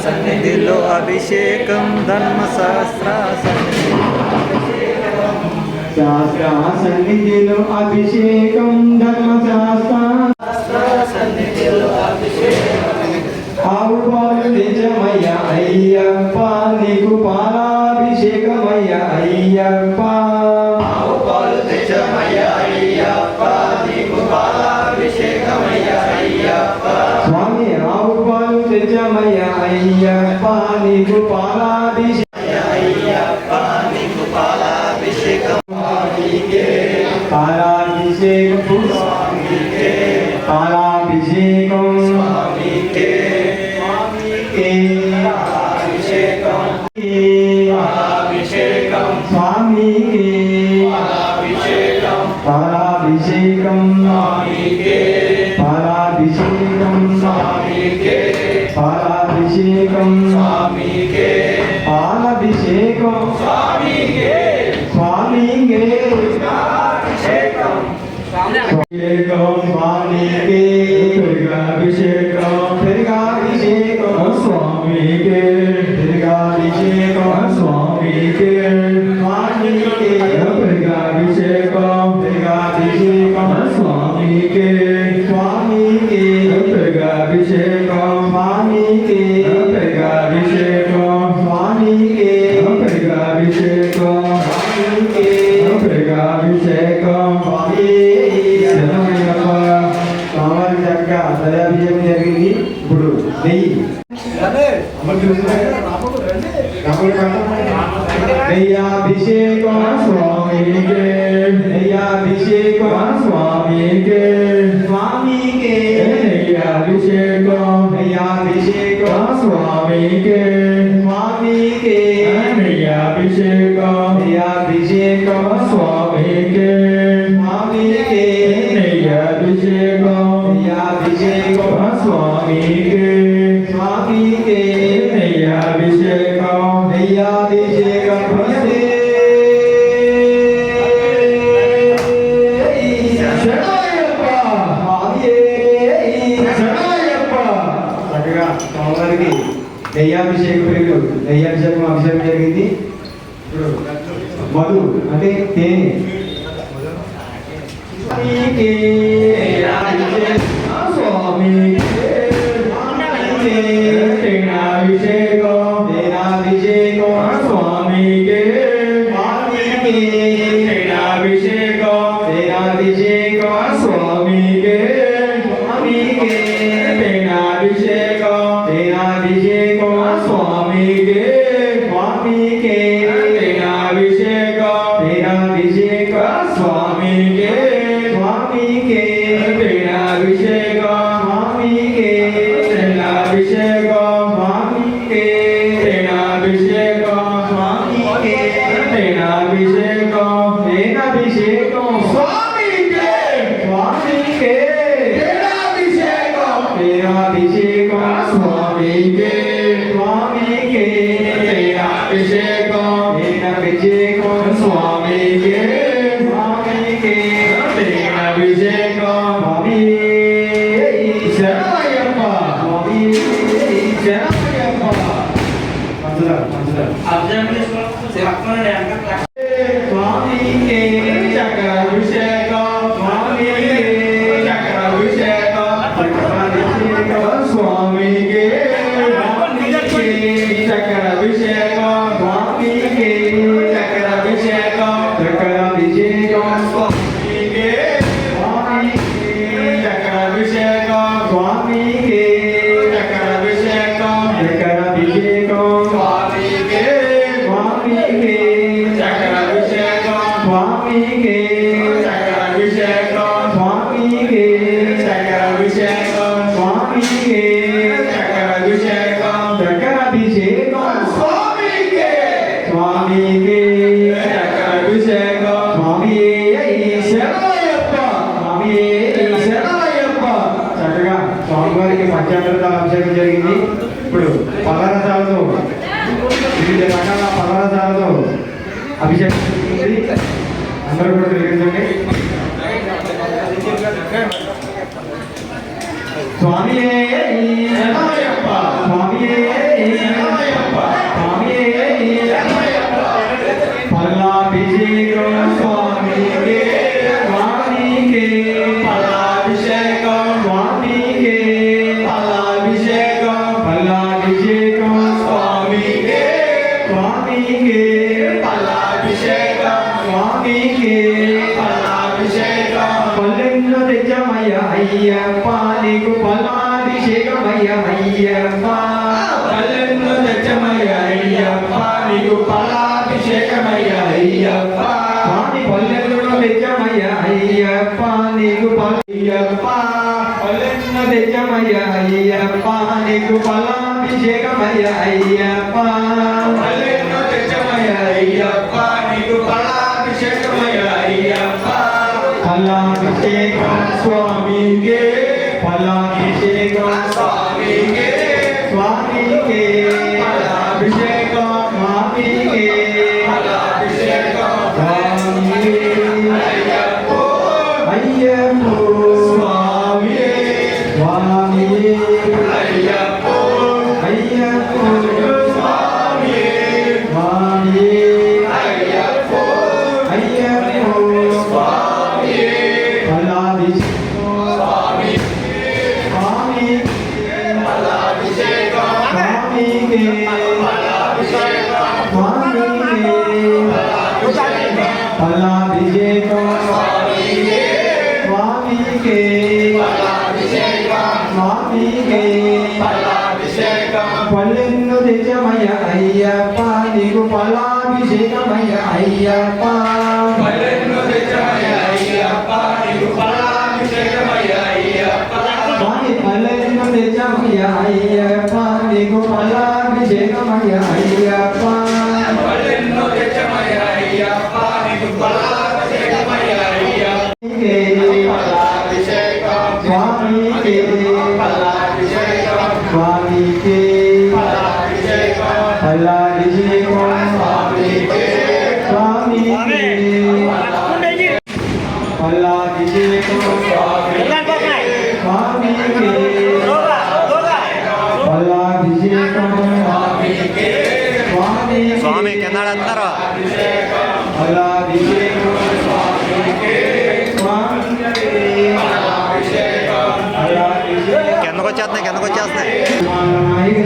సన్నిధిలో అభిషేకం ధర్మశాస్త్ర సన్నిధిలో అభిషేకం ధర్మశాస్త్ర ఆవు పాలు నిజమయ్య అయ్యప్ప నీకు పాలాభిషేకమయ్య అయ్యప్ప ఆవు పాలు నిజమయ్య అయ్యప్ప నీకు పాలాభిషేకమయ్య అయ్యప్ప స్వామి ఆవు పాలు నిజమయ్య అయ్యప్ప నీకు పాలాభిషేకం పాలాభిషేకం పాలాభిషేకం స్వామికే అభిషేకం అభిషేకం స్వామికి అభిషేకం పాలాభిషేకం స్వామికే పాలాభిషేకం స్వామికే పాలాభిషేకం స్వామికే పాలాభిషేకం స్వామికే స్వామికి అభిషేకం అభిషేకం స్వామికి పెరుగాభిషేకం పెరుగాభిషేకం స్వామికి పెరుగాభిషేకం స్వామికి స్వామికి పెరుగాభిషేకం పెరుగాభిషేకం స్వామికి స్వామికి పెరుగాభిషేకం స్వామికి పెరుగాభిషేకం స్వామికి పెరుగాభిషేకం స్వామికి పెరుగాభిషేకం స్వామి స్వామి చక్కగా దయాభిషేకం జరిగింది. ఇప్పుడు నెయ్యి నెయ్యాభిషేకం స్వామికే నెయ్యాభిషేకం స్వామికే స్వామికే నెయ్యాభిషేకం నెయ్యాభిషేకం స్వామికే స్వామికే నెయ్యాభిషేకం నెయ్యాభిషేకం స్వామికే స్వామికే నెయ్యాభిషేకం నెయ్యాభిషేకం స్వామికే స్వామికే నెయ్యాభిషేకం నెయ్యాభిషేకం చక్కగా స్వామివారికి నెయ్యాభిషేకం నెయ్యాభిషేకం అభిషేకం జరిగింది. ఇప్పుడు మధు అంటే తేనె స్వామికి తేనాభిషేకం తేనాభిషేకం స్వామికి తేనాభిషేకం తేనాభిషేకం స్వామికి స్వామికి తేనాభిషేకం తేనాభిషేకం స్వామికి స్వామికి తేనాభిషేకం తేనాభిషేకం స్వామికి స్వామికి తేనాభిషేకం స్వామికి తేనాభిషేకం స్వామికి తేనాభిషేకం స్వామికి తేనాభిషేకం తేనాభిషేకం స్వామికి స్వామికి తేనాభిషేకం తేనాభిషేకం స్వామికి స్వామికి తేనాభిషేకం తేనాభిషేకం స్వామికి స్వామికి తేనాభిషేకం స్వామి శరణయ్యప్ప స్వామి శరణయ్యప్ప స్వామికి చక్రాభిషేకం స్వామికి చక్రాభిషేకం చక్రాభిషేకం స్వామికి చక్రాభిషేకం స్వామికి చక్రాభిషేకం చక్రాభిషేకం స్వామికి స్వామికి చక్రాభిషేకం స్వామికి చక్రాభిషేకం చక్రాభిషేకం స్వామికి స్వామికి చక్రాభిషేకం స్వామికి చక్రాభిషేకం స్వామికి చక్రాభిషేకం స్వామికి చక్రాభిషేకం చక్రాభిషేకం స్వామికి స్వామికి చక్రాభిషేకం స్వామి శరణయ్యప్ప స్వామి శరణయ్యప్ప చక్కగా స్వామివారికి పంచామృత అభిషేకం జరిగింది. ఇప్పుడు పదార్థాలతో వివిధ రకాల పదార్థాలతో అభిషేకం జరుగుతుంది. అందరూ కూడా తిరిగించండి. పలాభిషేకం స్వామికే స్వామికే పలాభిషేకం స్వామికే పలాభిషేకం పలాభిషేకం స్వామికే స్వామికే పలాభిషేకం స్వామికే పలాభిషేకం పల్లెంలో తెచ్చమయ్య అయ్యప్ప నీకు పలాభిషేకమయ్య అయ్యప్ప పల్లెను తెచ్చమయ్య అయ్యప్ప నీకు పలాభిషేకమయ్య అయ్యప్ప స్వామి పల్లెంలో తెచ్చమయ్య అయ్యప్ప నీకు అయ్యప్ప పల్లెంలో తెచ్చమయ్య అయ్యప్ప నీకు పలాభిషేకమయ్య అయ్యప్ప పల్లెను తెచ్చమయ్య అయ్యప్ప నీకు పలాభిషేకమయ్య అయ్యప్ప పలాభిషేకం స్వామికే పలాభిషేకం స్వామికే స్వామికే పలాభిషేకం స్వామికే పలాభిషేకం స్వామికే అయ్యప్ప అయ్యప్పో స్వామియే స్వామియే అయ్యప్ప అయ్యప్పో స్వామియే స్వామియే అయ్యప్ప అయ్యప్పో స్వామియే పలాభిషేకం స్వామి స్వామికే పలాభిషేకం స్వామికే పలాభిషేకం స్వామికే పలాభిషేకం స్వామియే స్వామికే పలాభిషేకం స్వామికే పలాభిషేకం పల్లెన్ను తెచ్చమయ్య అయ్యప్ప నీకు పలాభిషేకమయ్య అయ్యప్ప పల్లెను తెచ్చమయ్య అయ్యప్ప నీకు పలాభిషేకమయ్య అయ్యప్ప స్వామి పల్లెన్ను తెచ్చమయ్య అయ్యప్ప నీకు పలాభిషేకమయ్య అయ్యప్ప పల్లెను తెచ్చమయ్య అయ్యప్ప నీకు పలాభిషేకమయ్య అయ్యప్ప పలాభిషేకం స్వామికే పలాభిషేకం స్వామికే పలాభిషేకం పలాభిషేకం స్వామికే స్వామికే పలాభిషేకం స్వామికే పలాభిషేకం స్వామికే స్వామికే స్వామి కింద ఎత్తారు పలాభిషేకం స్వామికే స్వామికే పలాభిషేకం పలాభిషేకం కిందకు వచ్చేస్తున్నాయి కిందకు వచ్చేస్తున్నాయి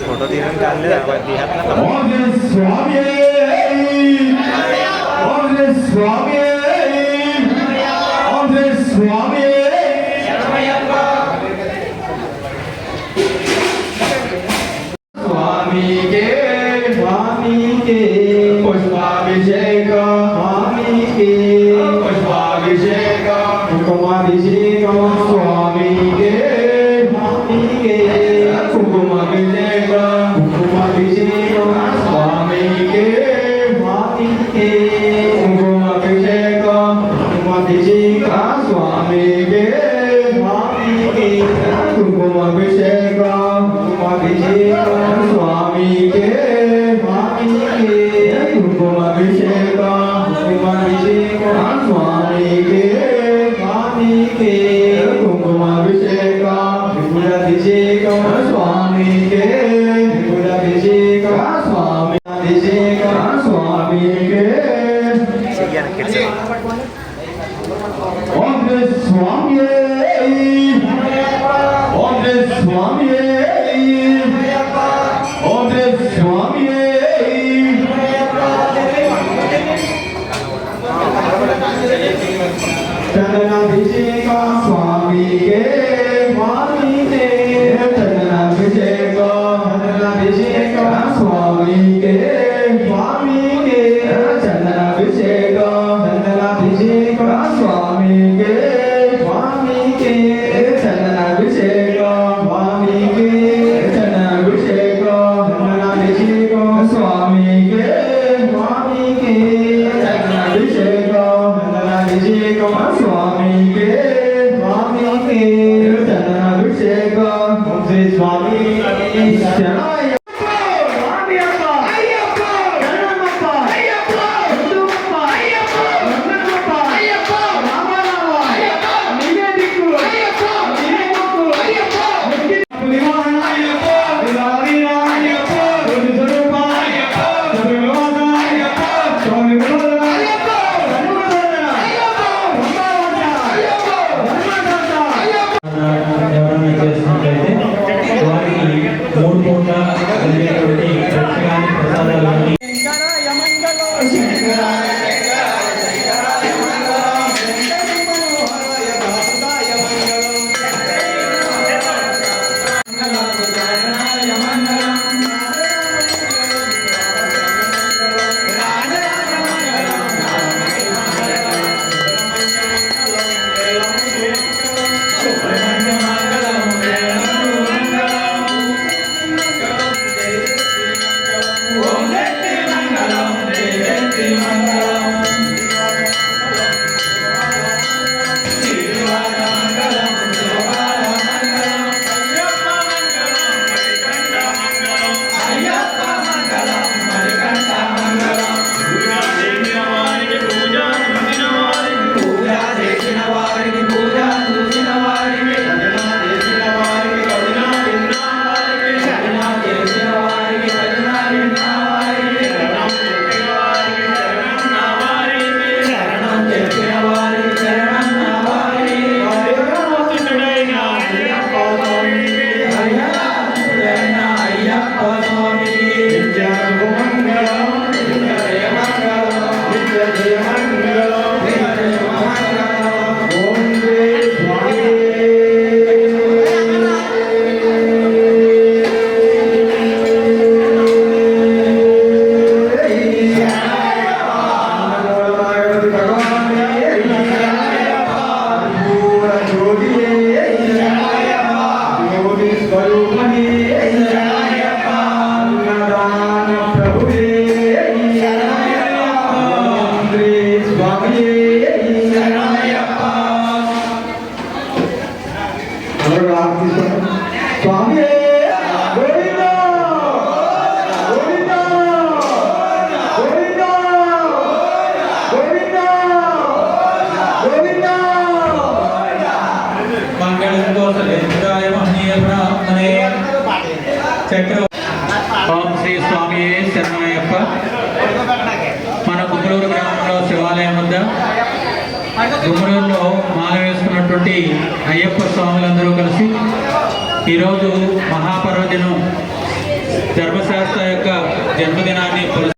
ఫోటో తీయడం కాదు తీసేస్తున్నా స్వామికే స్వామికే పుష్పాభిషేకం స్వామికే పుష్పాభిషేకం కుంకుమాభిషేకం స్వామికే స్వామికే కుంకుమాభిషేకం కుంకుమాభిషేకం స్వామికే స్వామికే కుంకుమాభిషేకం కుంకుమాభిషేకం స్వామికే స్వామికే కుంకుమాభిషేకం కుంకుమాభిషేకం స్వామికే స్వామి శరణమయ్యప్ప. మన గుమ్మలూరు గ్రామంలో శివాలయం వద్ద గుమ్మలూరులో మాల వేసుకున్నటువంటి అయ్యప్ప స్వాములందరూ కలిసి ఈరోజు మహాపర్వదినం ధర్మశాస్త్ర యొక్క జన్మదినాన్ని